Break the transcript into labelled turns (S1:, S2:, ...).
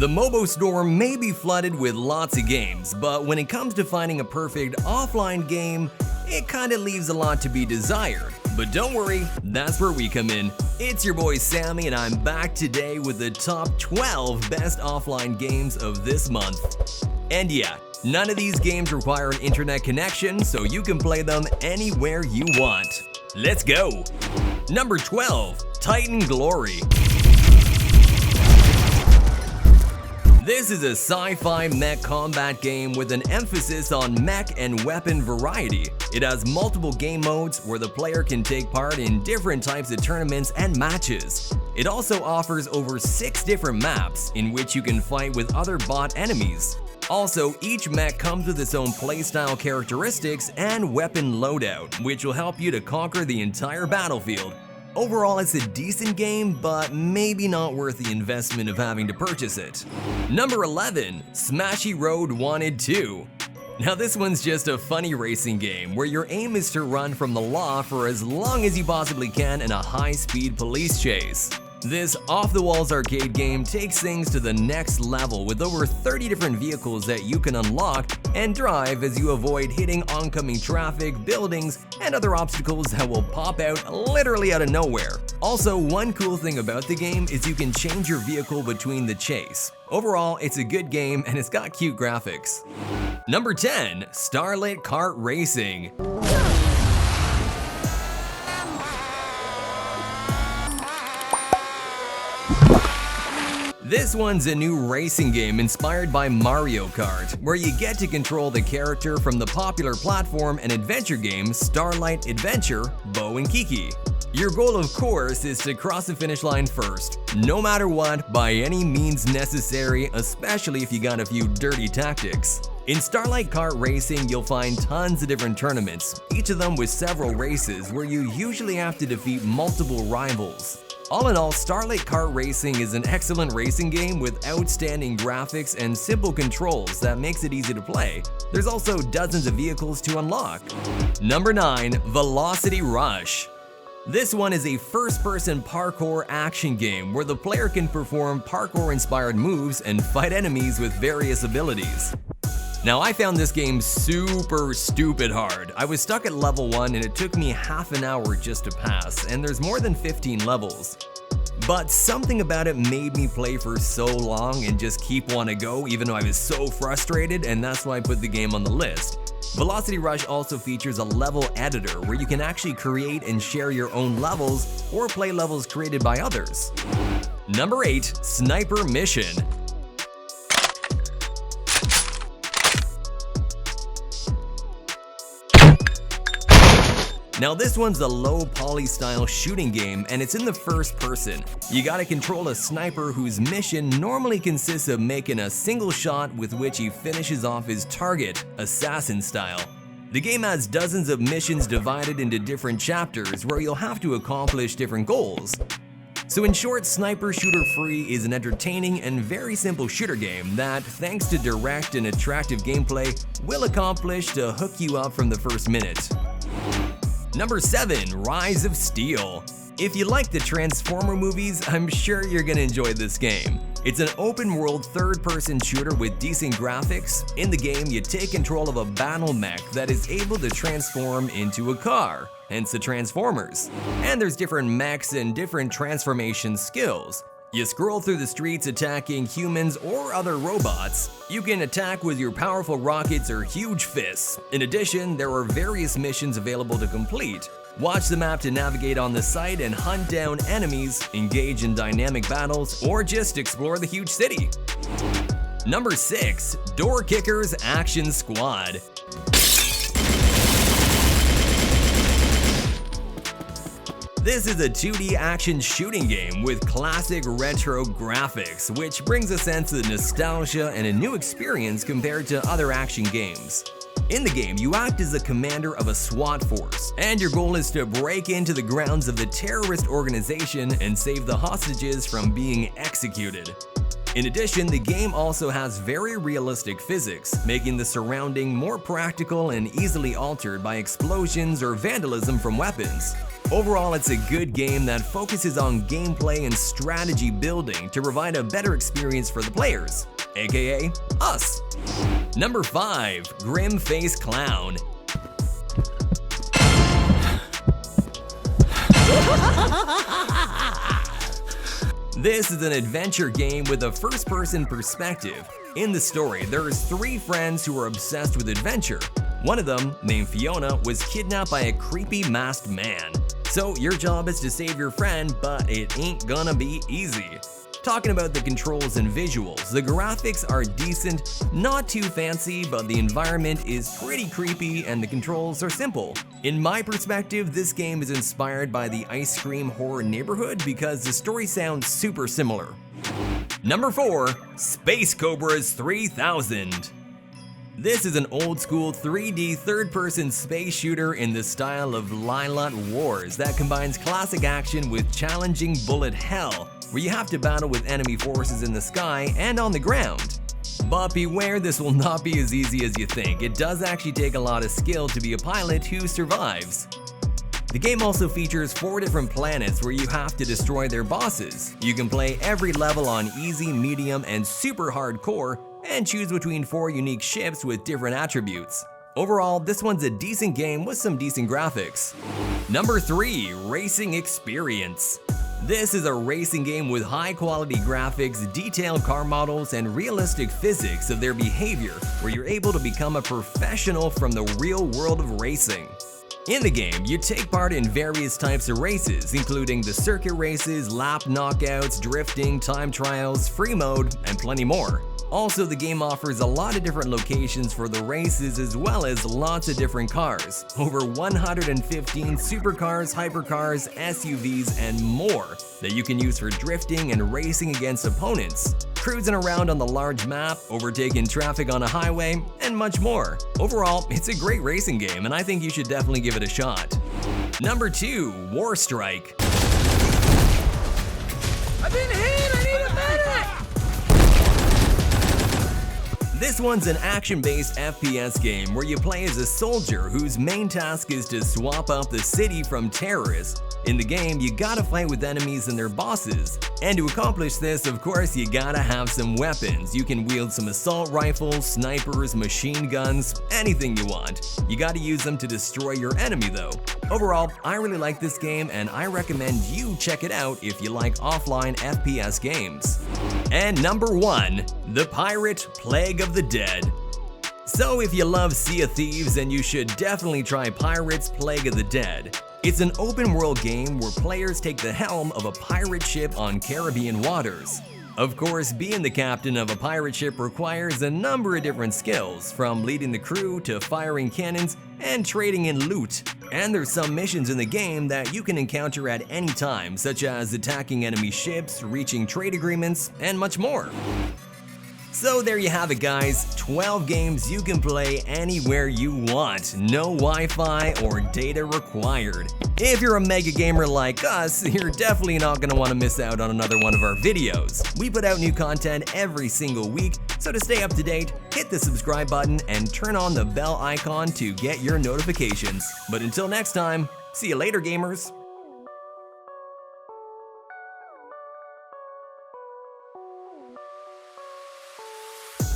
S1: The Mobo Store may be flooded with lots of games, but when it comes to finding a perfect offline game, it kinda leaves a lot to be desired. But don't worry, that's where we come in. It's your boy Sammy and I'm back today with the top 12 best offline games of this month. And yeah, none of these games require an internet connection, so you can play them anywhere you want. Let's go! Number 12, Titan Glory. This is a sci-fi mech combat game with an emphasis on mech and weapon variety. It has multiple game modes where the player can take part in different types of tournaments and matches. It also offers over 6 different maps in which you can fight with other bot enemies. Also, each mech comes with its own playstyle characteristics and weapon loadout, which will help you to conquer the entire battlefield. Overall, it's a decent game, but maybe not worth the investment of having to purchase it. Number 11, Smashy Road Wanted 2. Now this one's just a funny racing game where your aim is to run from the law for as long as you possibly can in a high-speed police chase. This off-the-walls arcade game takes things to the next level with over 30 different vehicles that you can unlock and drive as you avoid hitting oncoming traffic, buildings, and other obstacles that will pop out literally out of nowhere. Also, one cool thing about the game is you can change your vehicle between the chase. Overall, it's a good game and it's got cute graphics. Number 10, Starlit Kart Racing. This one's a new racing game inspired by Mario Kart, where you get to control the character from the popular platform and adventure game Starlight Adventure, Bo and Kiki. Your goal, of course, is to cross the finish line first, no matter what, by any means necessary, especially if you got a few dirty tactics. In Starlight Kart Racing, you'll find tons of different tournaments, each of them with several races where you usually have to defeat multiple rivals. All in all, Starlight Kart Racing is an excellent racing game with outstanding graphics and simple controls that makes it easy to play. There's also dozens of vehicles to unlock. Number 9, Velocity Rush. This one is a first-person parkour action game where the player can perform parkour-inspired moves and fight enemies with various abilities. Now, I found this game super stupid hard. I was stuck at level 1 and it took me half an hour just to pass, and there's more than 15 levels. But something about it made me play for so long and just keep wanting to go even though I was so frustrated, and that's why I put the game on the list. Velocity Rush also features a level editor where you can actually create and share your own levels or play levels created by others. Number 8, Sniper Mission. Now this one's a low poly style shooting game and it's in the first person. You gotta control a sniper whose mission normally consists of making a single shot with which he finishes off his target, assassin style. The game has dozens of missions divided into different chapters where you'll have to accomplish different goals. So in short, Sniper Shooter Free is an entertaining and very simple shooter game that, thanks to direct and attractive gameplay, will accomplish to hook you up from the first minute. Number 7, Rise of Steel. If you like the Transformer movies, I'm sure you're gonna enjoy this game. It's an open-world third-person shooter with decent graphics. In the game, you take control of a battle mech that is able to transform into a car, hence the Transformers. And there's different mechs and different transformation skills. You scroll through the streets attacking humans or other robots. You can attack with your powerful rockets or huge fists. In addition, there are various missions available to complete. Watch the map to navigate on the site and hunt down enemies, engage in dynamic battles, or just explore the huge city. Number 6, Door Kickers Action Squad. This is a 2D action shooting game with classic retro graphics, which brings a sense of nostalgia and a new experience compared to other action games. In the game, you act as the commander of a SWAT force, and your goal is to break into the grounds of the terrorist organization and save the hostages from being executed. In addition, the game also has very realistic physics, making the surrounding more practical and easily altered by explosions or vandalism from weapons. Overall, it's a good game that focuses on gameplay and strategy building to provide a better experience for the players, aka us. Number 5. Grim Face Clown. This is an adventure game with a first-person perspective. In the story, there's 3 friends who are obsessed with adventure. One of them, named Fiona, was kidnapped by a creepy masked man. So your job is to save your friend, but it ain't gonna be easy. Talking about the controls and visuals, the graphics are decent, not too fancy, but the environment is pretty creepy and the controls are simple. In my perspective, this game is inspired by the Ice Cream Horror Neighborhood because the story sounds super similar. Number 4. Space Cobras 3000. This is an old-school 3D third-person space shooter in the style of Lylat Wars that combines classic action with challenging bullet hell, where you have to battle with enemy forces in the sky and on the ground. But beware, this will not be as easy as you think. It does actually take a lot of skill to be a pilot who survives. The game also features 4 different planets where you have to destroy their bosses. You can play every level on easy, medium, and super hardcore, and choose between 4 unique ships with different attributes. Overall, this one's a decent game with some decent graphics. Number 3. Racing Xperience. This is a racing game with high-quality graphics, detailed car models, and realistic physics of their behavior, where you're able to become a professional from the real world of racing. In the game, you take part in various types of races, including the circuit races, lap knockouts, drifting, time trials, free mode, and plenty more. Also, the game offers a lot of different locations for the races as well as lots of different cars. Over 115 supercars, hypercars, SUVs, and more that you can use for drifting and racing against opponents, cruising around on the large map, overtaking traffic on a highway, and much more. Overall, it's a great racing game and I think you should definitely give it a shot. Number 2. War Strike.
S2: I've been hit! I need a medic!
S1: This one's an action-based FPS game where you play as a soldier whose main task is to swap out the city from terrorists. In the game, you gotta fight with enemies and their bosses. And to accomplish this, of course, you gotta have some weapons. You can wield some assault rifles, snipers, machine guns, anything you want. You gotta use them to destroy your enemy though. Overall, I really like this game and I recommend you check it out if you like offline FPS games. And number 1, The Pirate Plague of the Dead. So if you love Sea of Thieves, then you should definitely try Pirates Plague of the Dead. It's an open-world game where players take the helm of a pirate ship on Caribbean waters. Of course, being the captain of a pirate ship requires a number of different skills, from leading the crew to firing cannons and trading in loot. And there's some missions in the game that you can encounter at any time, such as attacking enemy ships, reaching trade agreements, and much more. So there you have it guys, 12 games you can play anywhere you want, no Wi-Fi or data required. If you're a mega gamer like us, you're definitely not going to want to miss out on another one of our videos. We put out new content every single week, so to stay up to date, hit the subscribe button and turn on the bell icon to get your notifications. But until next time, see you later gamers!